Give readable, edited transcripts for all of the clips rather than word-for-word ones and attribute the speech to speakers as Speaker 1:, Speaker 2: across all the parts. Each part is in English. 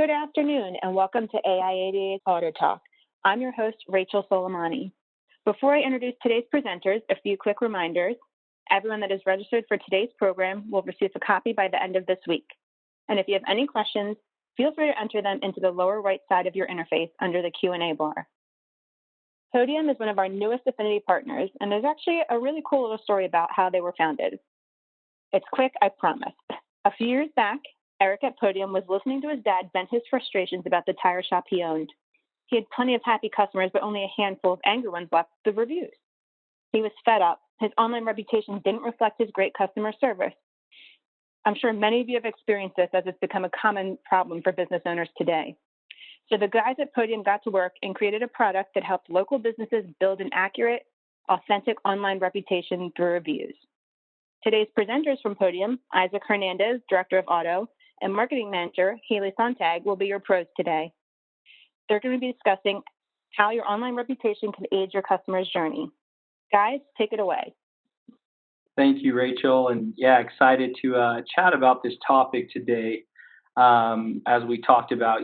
Speaker 1: Good afternoon and welcome to AI88's AutoTalk. I'm your host, Rachel Soleimani. Before I introduce today's presenters, a few quick reminders. Everyone that is registered for today's program will receive a copy by the end of this week. And if you have any questions, feel free to enter them into the lower right side of your interface under the Q&A bar. Podium is one of our newest affinity partners, and there's actually a really cool little story about how they were founded. It's quick, I promise. A few years back, Eric at Podium was listening to his dad vent his frustrations about the tire shop he owned. He had plenty of happy customers, but only a handful of angry ones left the reviews. He was fed up. His online reputation didn't reflect his great customer service. I'm sure many of you have experienced this as it's become a common problem for business owners today. So the guys at Podium got to work and created a product that helped local businesses build an accurate, authentic online reputation through reviews. Today's presenters from Podium, Isaac Hernandez, Director of Auto, and Marketing Manager Haley Sontag will be your pros today. They're going to be discussing how your online reputation can aid your customer's journey. Guys, take it away.
Speaker 2: Thank you, Rachel. And yeah, excited to chat about this topic today. As we talked about,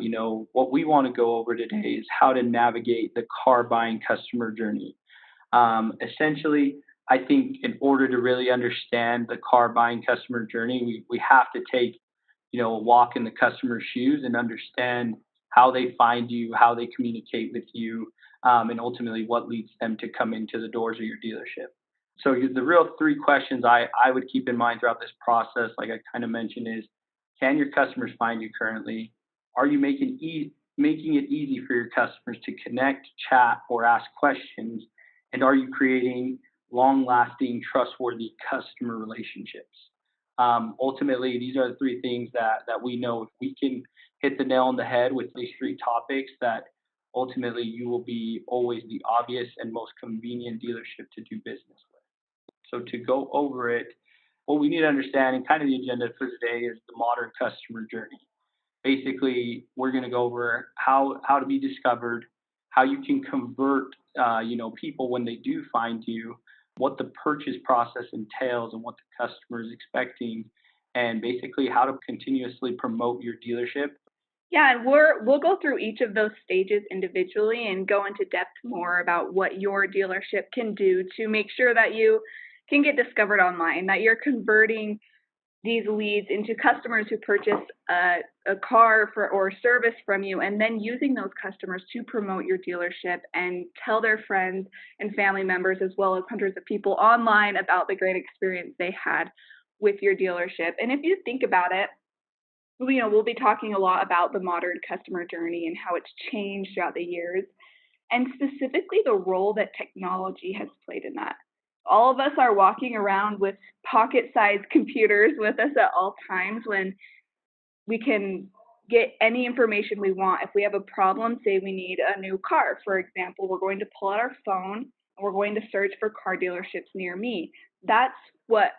Speaker 2: what we want to go over today is how to navigate the car buying customer journey. Essentially, I think in order to really understand the car buying customer journey, we have to take a walk in the customer's shoes and understand how they find you, how they communicate with you, and ultimately what leads them to come into the doors of your dealership. So the real three questions I would keep in mind throughout this process, like I kind of mentioned, is can your customers find you currently? Are you making it easy for your customers to connect, chat, or ask questions? And are you creating long-lasting, trustworthy customer relationships? Ultimately, these are the three things that we know if we can hit the nail on the head with these three topics, that ultimately you will be always the obvious and most convenient dealership to do business with. So to go over it, what we need to understand and kind of the agenda for today is the modern customer journey. Basically, we're going to go over how to be discovered, how you can convert people when they do find you, what the purchase process entails and what the customer is expecting, and basically how to continuously promote your dealership.
Speaker 3: Yeah, and we'll go through each of those stages individually and go into depth more about what your dealership can do to make sure that you can get discovered online, that you're converting these leads into customers who purchase a car or service from you, and then using those customers to promote your dealership and tell their friends and family members, as well as hundreds of people online, about the great experience they had with your dealership. And if you think about it, we'll be talking a lot about the modern customer journey and how it's changed throughout the years, and specifically the role that technology has played in that. All of us are walking around with pocket-sized computers with us at all times when we can get any information we want. If we have a problem, say we need a new car, for example, we're going to pull out our phone and we're going to search for car dealerships near me. That's what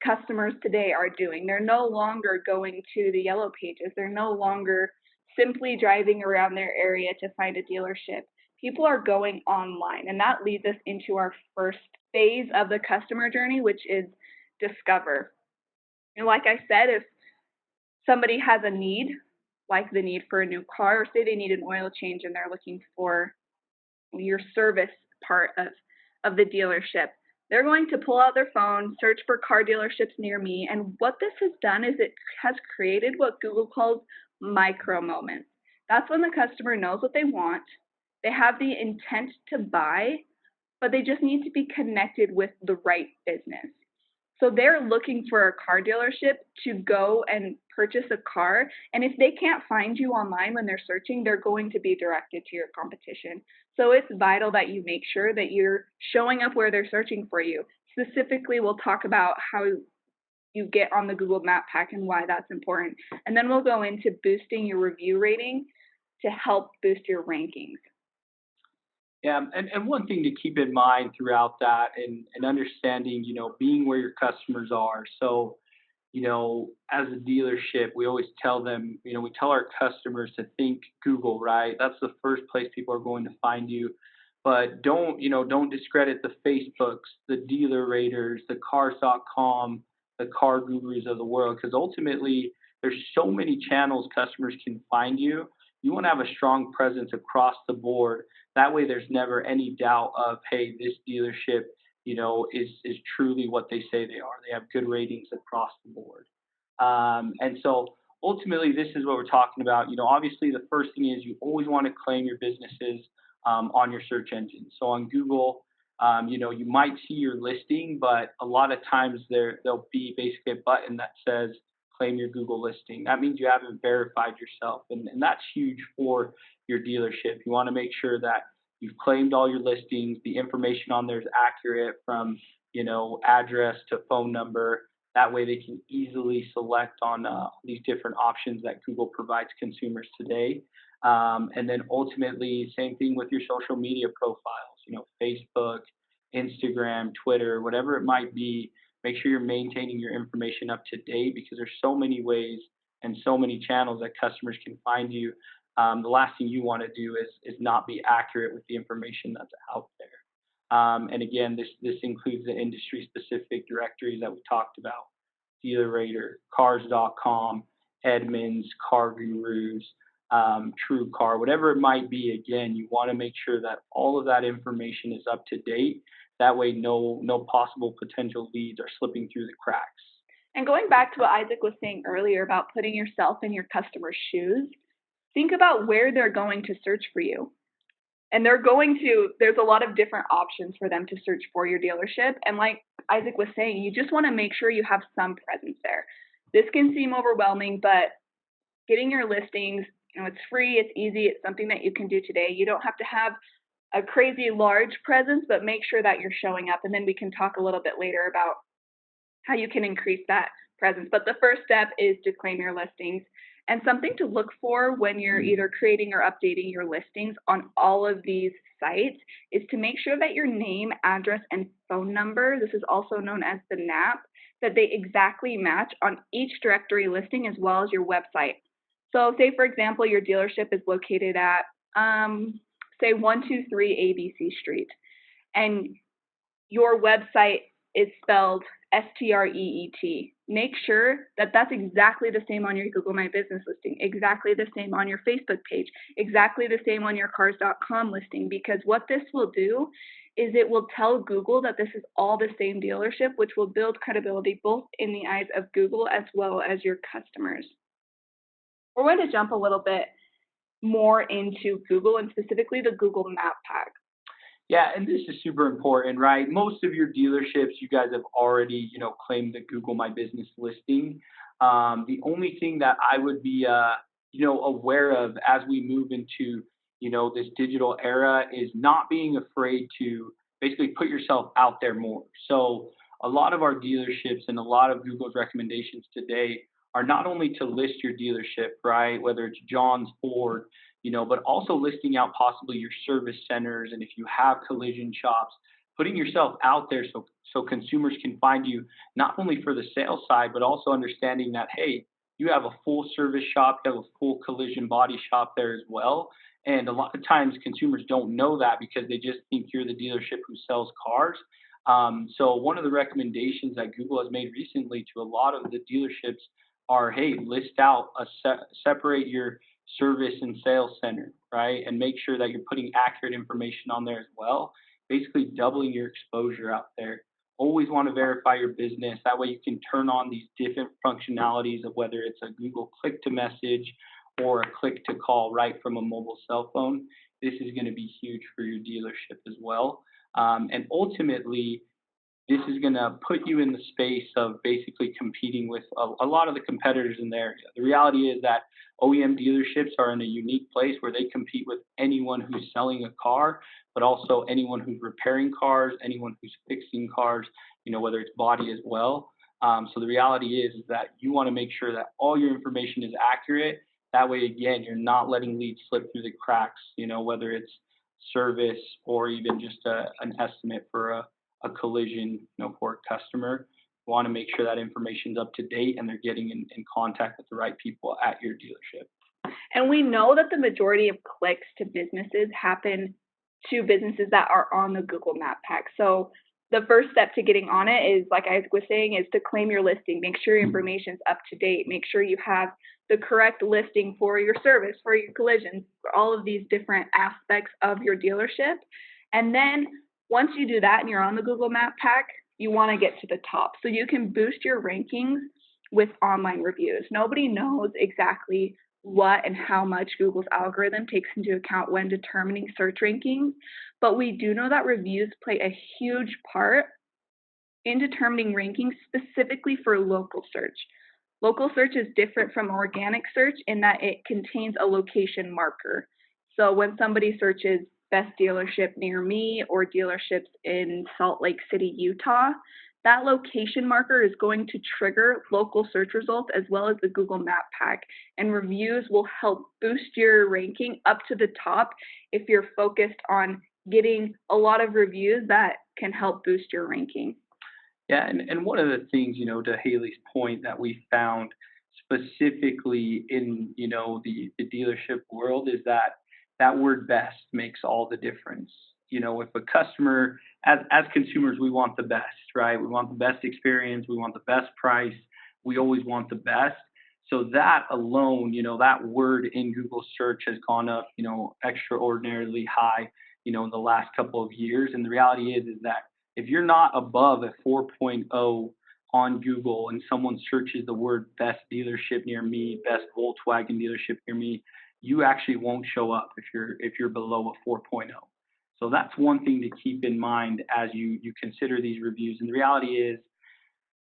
Speaker 3: customers today are doing. They're no longer going to the yellow pages. They're no longer simply driving around their area to find a dealership. People are going online, and that leads us into our first phase of the customer journey, which is discover. And like I said, if somebody has a need, like the need for a new car, or say they need an oil change and they're looking for your service part of the dealership, they're going to pull out their phone, search for car dealerships near me, and what this has done is it has created what Google calls micro moments. That's when the customer knows what they want, they have the intent to buy, but they just need to be connected with the right business. So they're looking for a car dealership to go and purchase a car, and if they can't find you online when they're searching, they're going to be directed to your competition. So it's vital that you make sure that you're showing up where they're searching for you. Specifically, we'll talk about how you get on the Google Map Pack and why that's important. And then we'll go into boosting your review rating to help boost your rankings.
Speaker 2: Yeah, and one thing to keep in mind throughout that and understanding, being where your customers are. So, as a dealership, we always tell them, we tell our customers to think Google, right? That's the first place people are going to find you. But don't discredit the Facebooks, the Dealer Raters, the Cars.com, the car gurus of the world, because ultimately there's so many channels customers can find you. You want to have a strong presence across the board. That way, there's never any doubt of, hey, this dealership, is truly what they say they are. They have good ratings across the board. And so ultimately, this is what we're talking about. Obviously, the first thing is you always want to claim your businesses on your search engine. So on Google, you might see your listing, but a lot of times there'll be basically a button that says claim your Google listing. That means you haven't verified yourself, and that's huge for your dealership. You want to make sure that you've claimed all your listings, the information on there is accurate from address to phone number. That way they can easily select on these different options that Google provides consumers today. And then ultimately, same thing with your social media profiles, Facebook, Instagram, Twitter, whatever it might be. Make sure you're maintaining your information up to date because there's so many ways and so many channels that customers can find you. The last thing you want to do is not be accurate with the information that's out there. And again, this includes the industry-specific directories that we talked about: DealerRater, Cars.com, Edmunds, Car Gurus, TrueCar, whatever it might be. Again, you want to make sure that all of that information is up to date. That way, no possible potential leads are slipping through the cracks.
Speaker 3: And going back to what Isaac was saying earlier about putting yourself in your customer's shoes, think about where they're going to search for you. And there's a lot of different options for them to search for your dealership. And like Isaac was saying, you just want to make sure you have some presence there. This can seem overwhelming, but getting your listings, it's free, it's easy, it's something that you can do today. You don't have to have a crazy large presence, but make sure that you're showing up. And then we can talk a little bit later about how you can increase that presence. But the first step is to claim your listings. And something to look for when you're either creating or updating your listings on all of these sites is to make sure that your name, address, and phone number, this is also known as the NAP, that they exactly match on each directory listing as well as your website. So say, for example, your dealership is located at, say, 123 ABC Street, and your website is spelled STREET. Make sure that that's exactly the same on your Google My Business listing, exactly the same on your Facebook page, exactly the same on your Cars.com listing, because what this will do is it will tell Google that this is all the same dealership, which will build credibility both in the eyes of Google as well as your customers. We're going to jump a little bit more into Google and specifically the Google Map Pack.
Speaker 2: Yeah, and this is super important, right? Most of your dealerships, you guys have already, claimed the Google My Business listing. The only thing that I would be, aware of as we move into, this digital era is not being afraid to basically put yourself out there more. So a lot of our dealerships and a lot of Google's recommendations today are not only to list your dealership, right? Whether it's John's, Ford, but also listing out possibly your service centers, and if you have collision shops, putting yourself out there so consumers can find you not only for the sales side, but also understanding that, hey, you have a full service shop, you have a full collision body shop there as well. And a lot of times consumers don't know that because they just think you're the dealership who sells cars. So one of the recommendations that Google has made recently to a lot of the dealerships are, hey, list out, separate your service and sales center, right? And make sure that you're putting accurate information on there as well, basically doubling your exposure out there. Always want to verify your business. That way you can turn on these different functionalities of whether it's a Google click to message or a click to call right from a mobile cell phone. This is going to be huge for your dealership as well. And ultimately, this is going to put you in the space of basically competing with a lot of the competitors in the area. The reality is that OEM dealerships are in a unique place where they compete with anyone who's selling a car, but also anyone who's repairing cars, anyone who's fixing cars, whether it's body as well. So the reality is that you want to make sure that all your information is accurate. That way, again, you're not letting leads slip through the cracks, whether it's service or even just an estimate for a collision, for a customer. You want to make sure that information's up to date and they're getting in contact with the right people at your dealership.
Speaker 3: And we know that the majority of clicks to businesses happen to businesses that are on the Google Map Pack. So the first step to getting on it is, like I was saying, is to claim your listing. Make sure your information's up to date. Make sure you have the correct listing for your service, for your collisions, for all of these different aspects of your dealership. And then once you do that and you're on the Google Map Pack, you want to get to the top so you can boost your rankings with online reviews. Nobody knows exactly what and how much Google's algorithm takes into account when determining search rankings, but we do know that reviews play a huge part in determining rankings specifically for local search. Local search is different from organic search in that it contains a location marker. So when somebody searches best dealership near me or dealerships in Salt Lake City, Utah, that location marker is going to trigger local search results as well as the Google Map Pack, and reviews will help boost your ranking up to the top if you're focused on getting a lot of reviews that can help boost your ranking.
Speaker 2: Yeah, and one of the things, to Haley's point that we found specifically in, the dealership world is that word best makes all the difference. If a customer, as consumers, we want the best, right? We want the best experience, we want the best price, we always want the best. So that alone, that word in Google search has gone up, extraordinarily high, in the last couple of years. And the reality is that if you're not above a 4.0 on Google and someone searches the word best dealership near me, best Volkswagen dealership near me, you actually won't show up if you're below a 4.0. So that's one thing to keep in mind as you consider these reviews. And the reality is,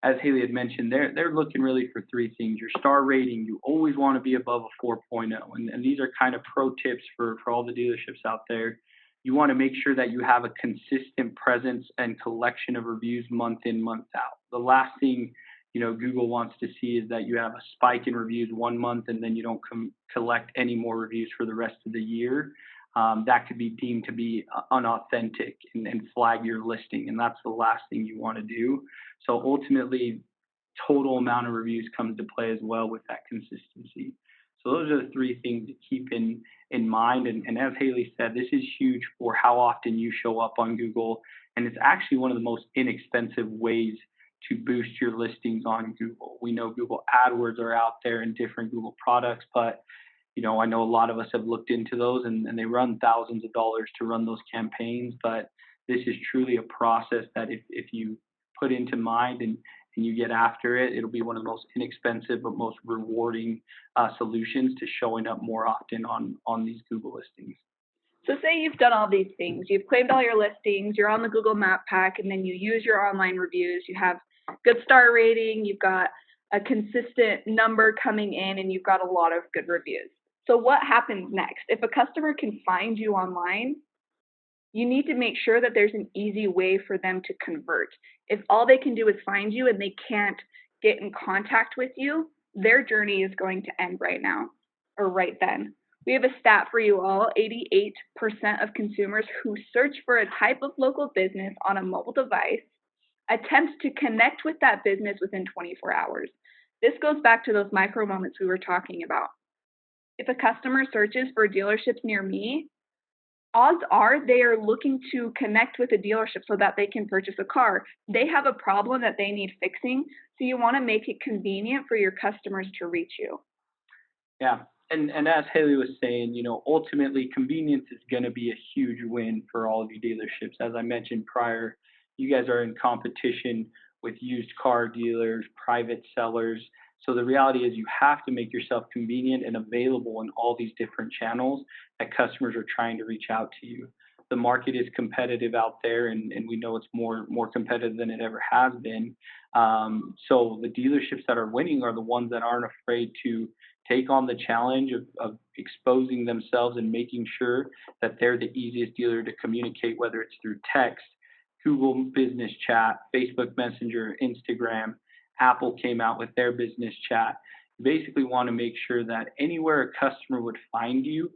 Speaker 2: as Haley had mentioned, they're looking really for three things. Your star rating, you always want to be above a 4.0. And these are kind of pro tips for all the dealerships out there. You want to make sure that you have a consistent presence and collection of reviews month in, month out. The last thing, Google wants to see is that you have a spike in reviews one month and then you don't collect any more reviews for the rest of the year. That could be deemed to be unauthentic and flag your listing. And that's the last thing you want to do. So ultimately, total amount of reviews comes to play as well with that consistency. So those are the three things to keep in mind. And as Haley said, this is huge for how often you show up on Google. And it's actually one of the most inexpensive ways to boost your listings on Google. We know Google AdWords are out there in different Google products, but I know a lot of us have looked into those and they run thousands of dollars to run those campaigns, but this is truly a process that if you put into mind and you get after it, it'll be one of the most inexpensive but most rewarding solutions to showing up more often on these Google listings.
Speaker 3: So say you've done all these things, you've claimed all your listings, you're on the Google Map Pack, and then you use your online reviews, you have good star rating, you've got a consistent number coming in, and you've got a lot of good reviews. So what happens next? If a customer can find you online, you need to make sure that there's an easy way for them to convert. If all they can do is find you and they can't get in contact with you, their journey is going to end right now or right then. We have a stat for you all. 88% of consumers who search for a type of local business on a mobile device attempt to connect with that business within 24 hours. This goes back to those micro moments we were talking about. If a customer searches for dealerships near me, odds are they are looking to connect with a dealership so that they can purchase a car. They have a problem that they need fixing, so you want to make it convenient for your customers to reach you.
Speaker 2: Yeah, and as Haley was saying, ultimately convenience is going to be a huge win for all of you dealerships. As I mentioned prior, you guys are in competition with used car dealers, private sellers. So the reality is you have to make yourself convenient and available in all these different channels that customers are trying to reach out to you. The market is competitive out there, and we know it's more competitive than it ever has been. So the dealerships that are winning are the ones that aren't afraid to take on the challenge of exposing themselves and making sure that they're the easiest dealer to communicate, whether it's through text, Google Business Chat, Facebook Messenger, Instagram. Apple came out with their business chat. You basically want to make sure that anywhere a customer would find you,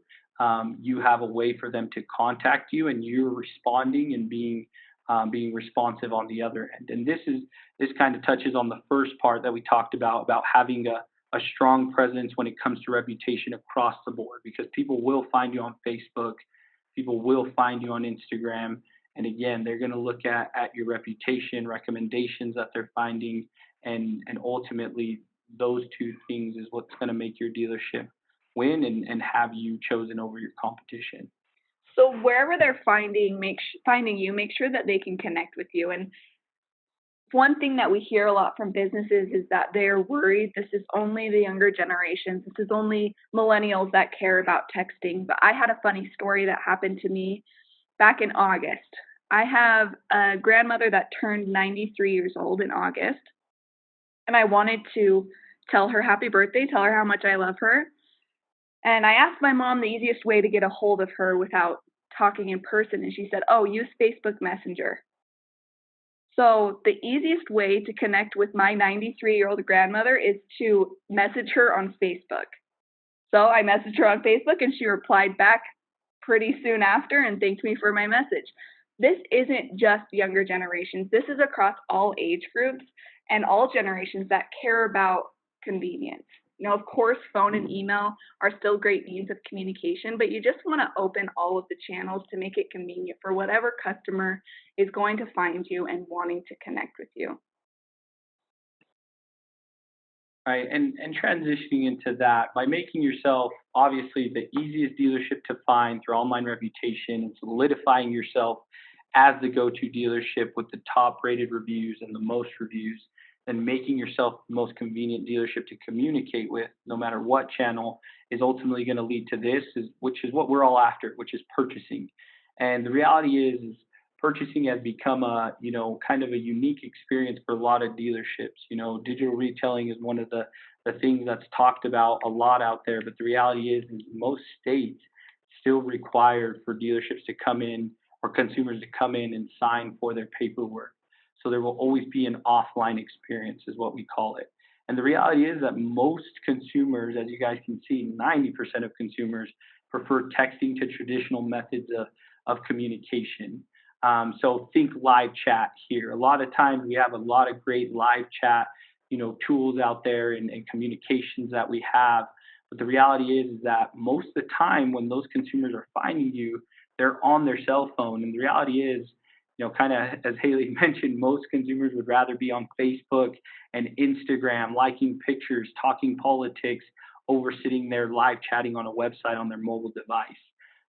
Speaker 2: you have a way for them to contact you, and you're responding and being responsive on the other end. And this kind of touches on the first part that we talked about having a strong presence when it comes to reputation across the board, because people will find you on Facebook, people will find you on Instagram, And again, they're going to look at your reputation, recommendations that they're finding, and ultimately those two things is what's going to make your dealership win and have you chosen over your competition.
Speaker 3: So wherever they're finding you, make sure that they can connect with you. And one thing that we hear a lot from businesses is that they're worried this is only the younger generations, this is only millennials that care about texting. But I had a funny story that happened to me back in August. I have a grandmother that turned 93 years old in August, and I wanted to tell her happy birthday, tell her how much I love her. And I asked my mom the easiest way to get a hold of her without talking in person, and she said, "Oh, use Facebook Messenger." So the easiest way to connect with my 93-year-old grandmother is to message her on Facebook. So I messaged her on Facebook and she replied back pretty soon after and thanked me for my message. This isn't just younger generations. This is across all age groups and all generations that care about convenience. Of course, phone and email are still great means of communication, but you just want to open all of the channels to make it convenient for whatever customer is going to find you and wanting to connect with you.
Speaker 2: Right, and transitioning into that by making yourself obviously the easiest dealership to find through online reputation and solidifying yourself as the go-to dealership with the top rated reviews and the most reviews, and making yourself the most convenient dealership to communicate with no matter what channel is ultimately going to lead to this, which is what we're all after, which is purchasing. And the reality is purchasing has become a kind of a unique experience for a lot of dealerships. Digital retailing is one of the things that's talked about a lot out there, but the reality is most states still require for dealerships to come in or consumers to come in and sign for their paperwork. So there will always be an offline experience is what we call it. And the reality is that most consumers, as you guys can see, 90% of consumers prefer texting to traditional methods of communication. So think live chat here. A lot of times we have a lot of great live chat, tools out there and communications that we have. But the reality is that most of the time when those consumers are finding you, they're on their cell phone. And the reality is, kind of as Haley mentioned, most consumers would rather be on Facebook and Instagram, liking pictures, talking politics, over sitting there live chatting on a website on their mobile device.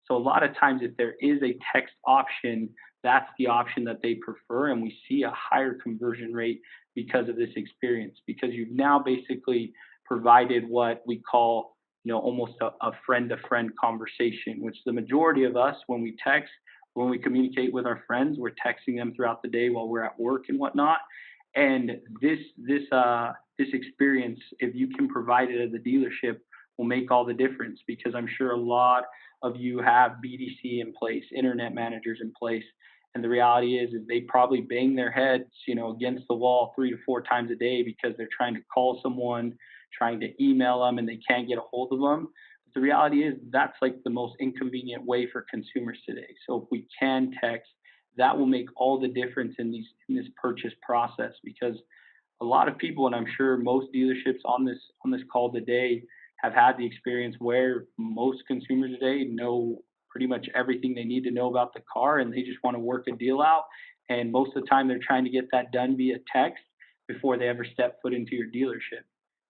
Speaker 2: So a lot of times if there is a text option, that's the option that they prefer. And we see a higher conversion rate because of this experience, because you've now basically provided what we call, almost a friend-to-friend conversation, which the majority of us, when we text, when we communicate with our friends, we're texting them throughout the day while we're at work and whatnot. And this experience, if you can provide it at the dealership, will make all the difference, because I'm sure a lot of you have BDC in place, internet managers in place. And the reality is they probably bang their heads, against the wall 3 to 4 times a day because they're trying to call someone, trying to email them, and they can't get a hold of them. But the reality is that's like the most inconvenient way for consumers today. So if we can text, that will make all the difference in this purchase process, because a lot of people, and I'm sure most dealerships on this call today, have had the experience where most consumers today know pretty much everything they need to know about the car, and they just want to work a deal out. And most of the time, they're trying to get that done via text before they ever step foot into your dealership.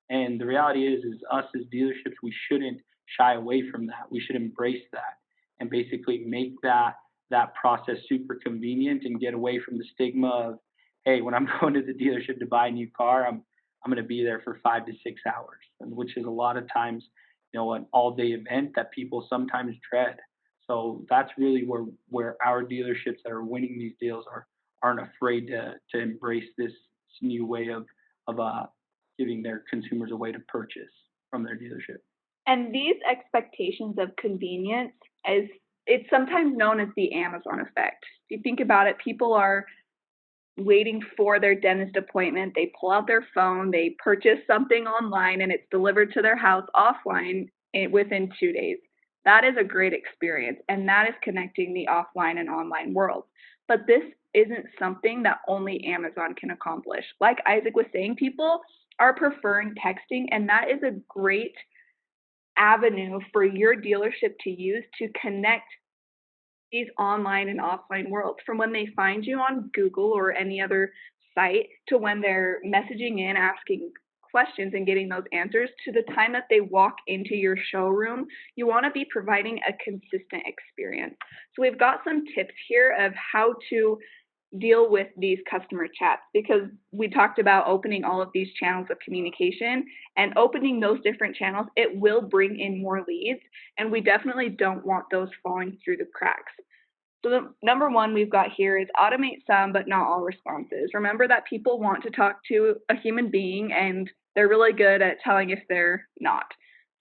Speaker 2: And the reality is us as dealerships, we shouldn't shy away from that. We should embrace that and basically make that process super convenient and get away from the stigma of, hey, when I'm going to the dealership to buy a new car, I'm going to be there for 5 to 6 hours, and which is a lot of times, an all-day event that people sometimes dread. So that's really where our dealerships that are winning these deals aren't afraid to embrace this new way of giving their consumers a way to purchase from their dealership.
Speaker 3: And these expectations of convenience, as it's sometimes known as the Amazon effect. If you think about it, people are waiting for their dentist appointment. They pull out their phone, they purchase something online, and it's delivered to their house offline within 2 days. That is a great experience, and that is connecting the offline and online world. But this isn't something that only Amazon can accomplish. Like Isaac was saying, people are preferring texting, and that is a great avenue for your dealership to use to connect these online and offline worlds, from when they find you on Google or any other site to when they're messaging in, asking questions and getting those answers to the time that they walk into your showroom. You want to be providing a consistent experience. So we've got some tips here of how to deal with these customer chats, because we talked about opening all of these channels of communication, and opening those different channels, it will bring in more leads, and we definitely don't want those falling through the cracks. So the number one we've got here is automate some but not all responses. Remember that people want to talk to a human being, and they're really good at telling if they're not.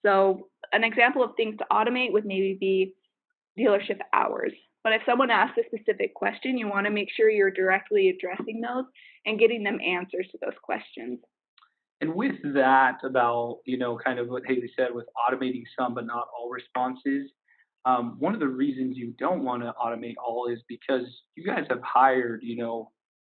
Speaker 3: So an example of things to automate would maybe be dealership hours. But if someone asks a specific question, you want to make sure you're directly addressing those and getting them answers to those questions.
Speaker 2: And with that, about, kind of what Haley said with automating some but not all responses, one of the reasons you don't want to automate all is because you guys have hired,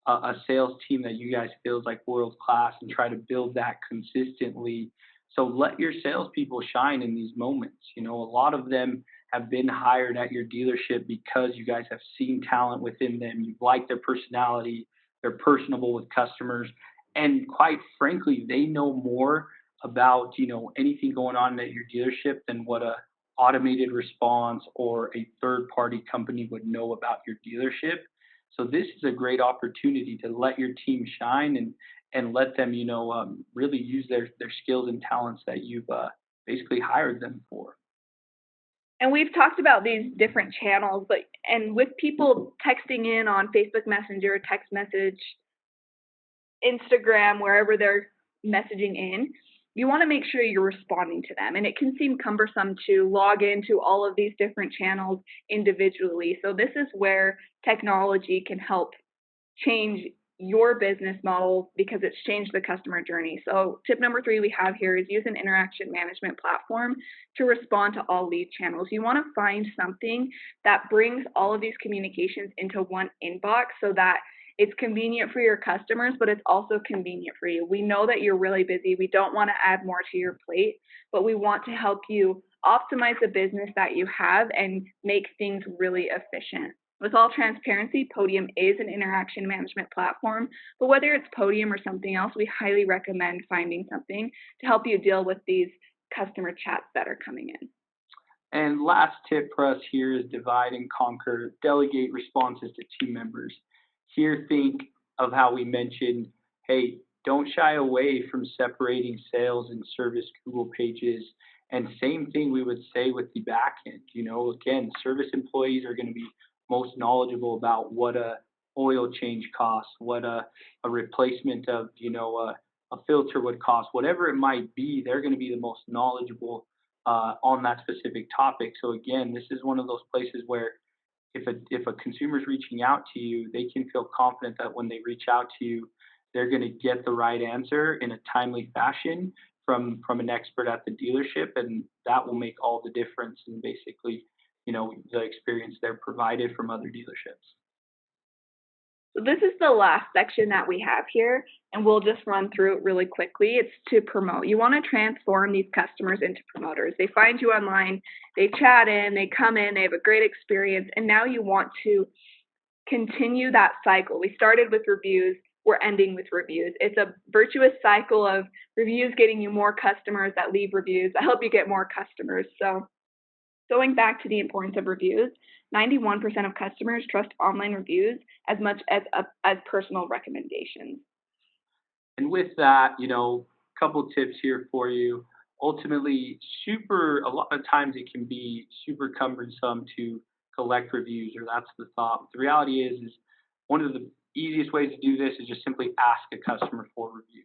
Speaker 2: a sales team that you guys feel is like world class, and try to build that consistently. So let your salespeople shine in these moments. A lot of them have been hired at your dealership because you guys have seen talent within them. You like their personality. They're personable with customers, and quite frankly, they know more about anything going on at your dealership than what a automated response or a third party company would know about your dealership. So this is a great opportunity to let your team shine, and let them really use their skills and talents that you've basically hired them for.
Speaker 3: And we've talked about these different channels, but and with people texting in on Facebook Messenger, text message, Instagram, wherever they're messaging in, you want to make sure you're responding to them. And it can seem cumbersome to log into all of these different channels individually. So this is where technology can help change your business model, because it's changed the customer journey. So tip number 3 we have here is use an interaction management platform to respond to all lead channels. You want to find something that brings all of these communications into one inbox, so that it's convenient for your customers, but it's also convenient for you. We know that you're really busy. We don't want to add more to your plate, but we want to help you optimize the business that you have and make things really efficient. With all transparency, Podium is an interaction management platform, but whether it's Podium or something else, we highly recommend finding something to help you deal with these customer chats that are coming in.
Speaker 2: And last tip for us here is divide and conquer, delegate responses to team members. Here, think of how we mentioned, hey, don't shy away from separating sales and service Google pages. And same thing we would say with the back end. Again, service employees are going to be most knowledgeable about what a oil change costs, what a replacement of, a filter would cost, whatever it might be. They're going to be the most knowledgeable on that specific topic. So again, this is one of those places where if a consumer is reaching out to you, they can feel confident that when they reach out to you, they're going to get the right answer in a timely fashion from an expert at the dealership, and that will make all the difference in basically, the experience they're provided from other dealerships.
Speaker 3: So this is the last section that we have here, and we'll just run through it really quickly. It's to promote. You want to transform these customers into promoters. They find you online, they chat in, they come in, they have a great experience, and now you want to continue that cycle. We started with reviews, we're ending with reviews. It's a virtuous cycle of reviews getting you more customers that leave reviews that help you get more customers. So going back to the importance of reviews, 91% of customers trust online reviews as much as personal recommendations.
Speaker 2: And with that, a couple tips here for you. Ultimately, a lot of times it can be super cumbersome to collect reviews, or that's the thought. But the reality is one of the easiest ways to do this is just simply ask a customer for a review.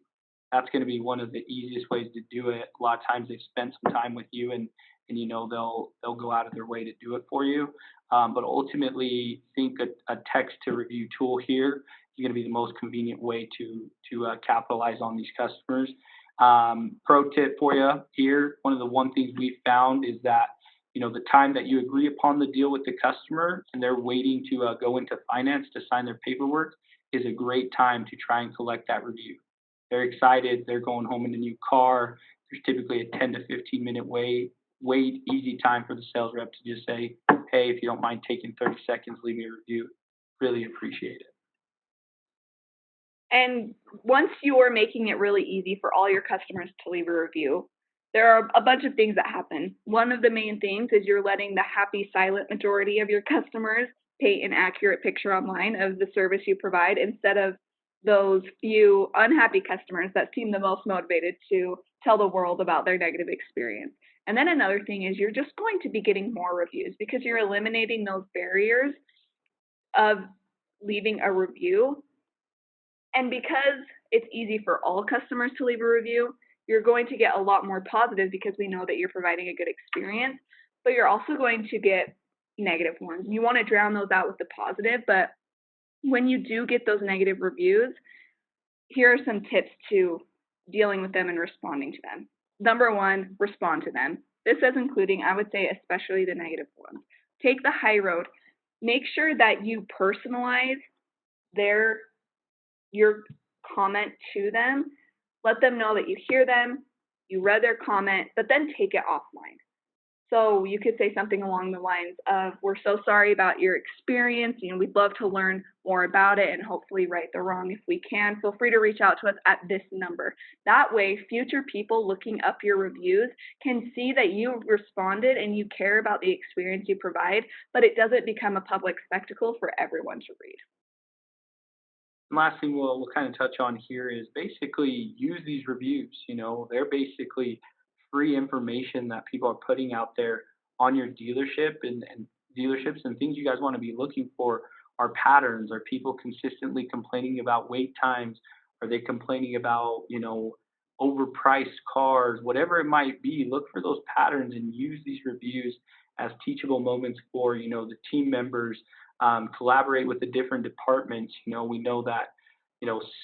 Speaker 2: That's going to be one of the easiest ways to do it. A lot of times they've spent some time with you, and they'll go out of their way to do it for you. But ultimately, think a text to review tool here is going to be the most convenient way to capitalize on these customers. Pro tip for you here: one things we found is that the time that you agree upon the deal with the customer and they're waiting to go into finance to sign their paperwork is a great time to try and collect that review. They're excited. They're going home in a new car. There's typically a 10 to 15 minute wait, easy time for the sales rep to just say, hey, if you don't mind taking 30 seconds, leave me a review. Really appreciate it.
Speaker 3: And once you're making it really easy for all your customers to leave a review, there are a bunch of things that happen. One of the main things is you're letting the happy, silent majority of your customers paint an accurate picture online of the service you provide instead of those few unhappy customers that seem the most motivated to tell the world about their negative experience. And then another thing is you're just going to be getting more reviews because you're eliminating those barriers of leaving a review. And because it's easy for all customers to leave a review, you're going to get a lot more positive because we know that you're providing a good experience, but you're also going to get negative ones. You want to drown those out with the positive, but when you do get those negative reviews, here are some tips to dealing with them and responding to them. Number one, respond to them. This is including, I would say, especially the negative ones. Take the high road. Make sure that you personalize your comment to them. Let them know that you hear them, you read their comment, but then take it offline. So you could say something along the lines of, we're so sorry about your experience. We'd love to learn more about it and hopefully right the wrong if we can. Feel free to reach out to us at this number. That way, future people looking up your reviews can see that you responded and you care about the experience you provide, but it doesn't become a public spectacle for everyone to read.
Speaker 2: Last thing we'll kind of touch on here is basically use these reviews. They're basically free information that people are putting out there on your dealership and dealerships, and things you guys want to be looking for are patterns. Are people consistently complaining about wait times? Are they complaining about, overpriced cars? Whatever it might be, look for those patterns and use these reviews as teachable moments for, the team members. Collaborate with the different departments. We know that,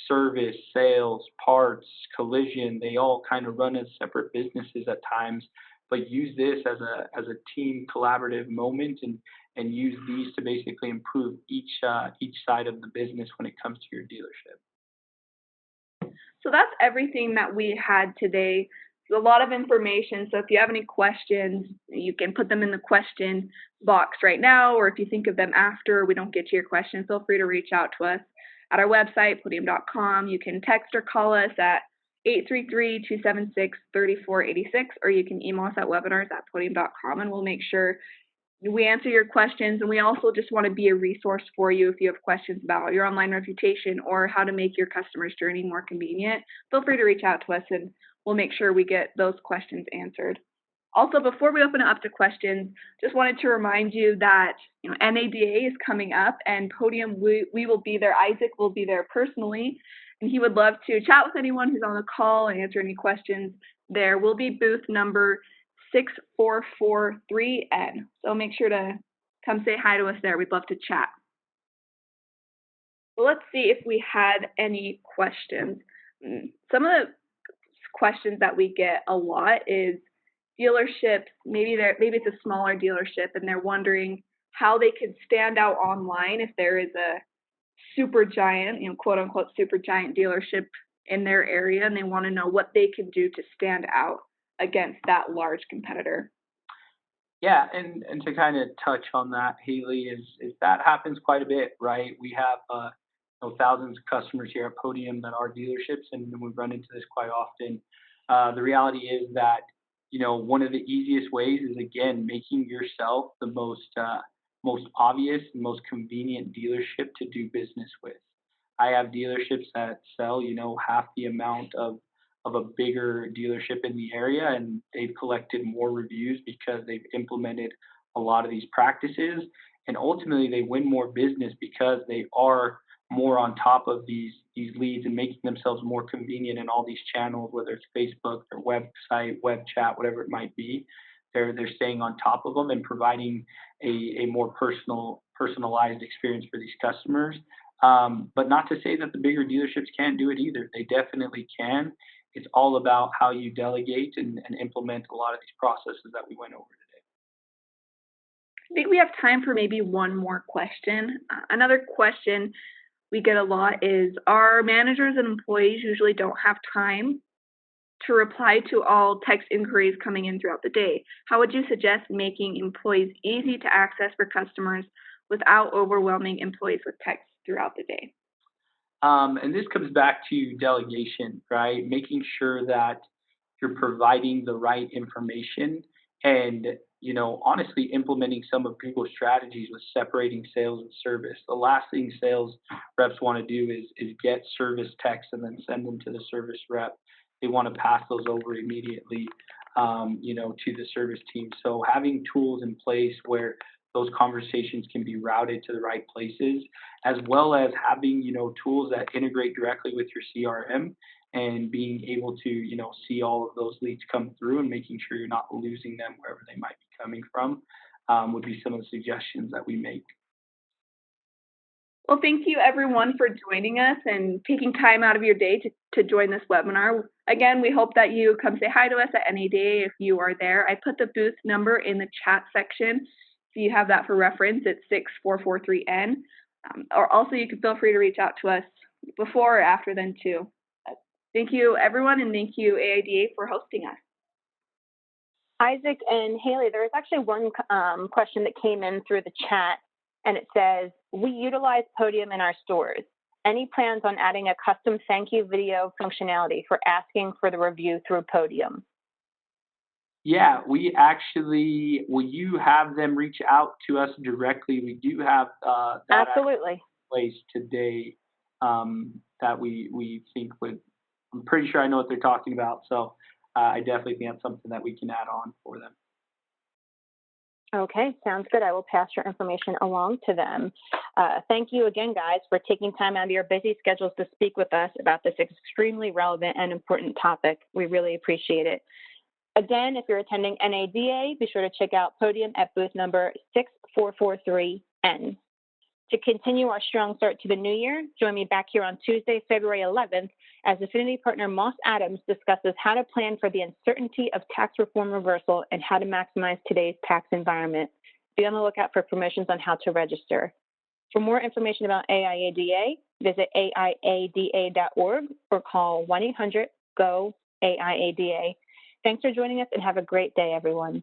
Speaker 2: service, sales, parts, collision, they all kind of run as separate businesses at times, but use this as a team collaborative moment and use these to basically improve each side of the business when it comes to your dealership.
Speaker 3: So that's everything that we had today. A lot of information. So if you have any questions, you can put them in the question box right now, or if you think of them after we don't get to your question, feel free to reach out to us at our website, podium.com. You can text or call us at 833-276-3486, or you can email us at webinars@podium.com, and we'll make sure we answer your questions. And we also just want to be a resource for you if you have questions about your online reputation or how to make your customer's journey more convenient. Feel free to reach out to us and we'll make sure we get those questions answered. Also, before we open it up to questions, just wanted to remind you that NADA is coming up, and Podium, we will be there. Isaac will be there personally, and he would love to chat with anyone who's on the call and answer any questions. There will be booth number 6443N. So make sure to come say hi to us there. We'd love to chat. So let's see if we had any questions. Some of the questions that we get a lot is dealerships, maybe it's a smaller dealership and they're wondering how they could stand out online if there is a super giant, quote unquote super giant dealership in their area, and they want to know what they can do to stand out against that large competitor.
Speaker 2: Yeah, and to kind of touch on that, Haley, is that happens quite a bit, right? We have thousands of customers here at Podium that are dealerships, and we run into this quite often. The reality is that one of the easiest ways is, again, making yourself the most obvious, most convenient dealership to do business with. I have dealerships that sell half the amount of a bigger dealership in the area, and they've collected more reviews because they've implemented a lot of these practices, and ultimately they win more business because they are more on top of these leads and making themselves more convenient in all these channels, whether it's Facebook, their website, web chat, whatever it might be. They're staying on top of them and providing a more personalized experience for these customers. But not to say that the bigger dealerships can't do it either. They definitely can. It's all about how you delegate and implement a lot of these processes that we went over today.
Speaker 3: I think we have time for maybe one more question. Another question we get a lot is, our managers and employees usually don't have time to reply to all text inquiries coming in throughout the day? How would you suggest making employees easy to access for customers without overwhelming employees with text throughout the day?
Speaker 2: And this comes back to delegation, right? Making sure that you're providing the right information and, honestly implementing some of people's strategies with separating sales and service. The last thing sales reps want to do is get service texts and then send them to the service rep. They want to pass those over immediately, to the service team. So having tools in place where those conversations can be routed to the right places, as well as having, tools that integrate directly with your CRM and being able to, see all of those leads come through and making sure you're not losing them wherever they might be coming from, would be some of the suggestions that we make.
Speaker 3: Well, thank you everyone for joining us and taking time out of your day to join this webinar. Again, we hope that you come say hi to us at NADA if you are there. I put the booth number in the chat section. If you have that for reference, it's 6443N. Or also you can feel free to reach out to us before or after then too. Thank you everyone, and thank you AIDA for hosting us.
Speaker 1: Isaac and Haley, there was actually one question that came in through the chat, and it says, we utilize Podium in our stores. Any plans on adding a custom thank you video functionality for asking for the review through Podium?
Speaker 2: Yeah, we actually, will you have them reach out to us directly? We do have that
Speaker 1: Absolutely.
Speaker 2: in place today that we think would, I'm pretty sure I know what they're talking about. So I definitely think that's something that we can add on for them.
Speaker 1: Okay, sounds good. I will pass your information along to them. Thank you again, guys, for taking time out of your busy schedules to speak with us about this extremely relevant and important topic. We really appreciate it. Again, if you're attending NADA, be sure to check out Podium at booth number 6443N. To continue our strong start to the new year, join me back here on Tuesday, February 11th, as Affinity partner Moss Adams discusses how to plan for the uncertainty of tax reform reversal and how to maximize today's tax environment. Be on the lookout for promotions on how to register. For more information about AIADA, visit aiada.org or call 1-800-GO-AIADA. Thanks for joining us and have a great day, everyone.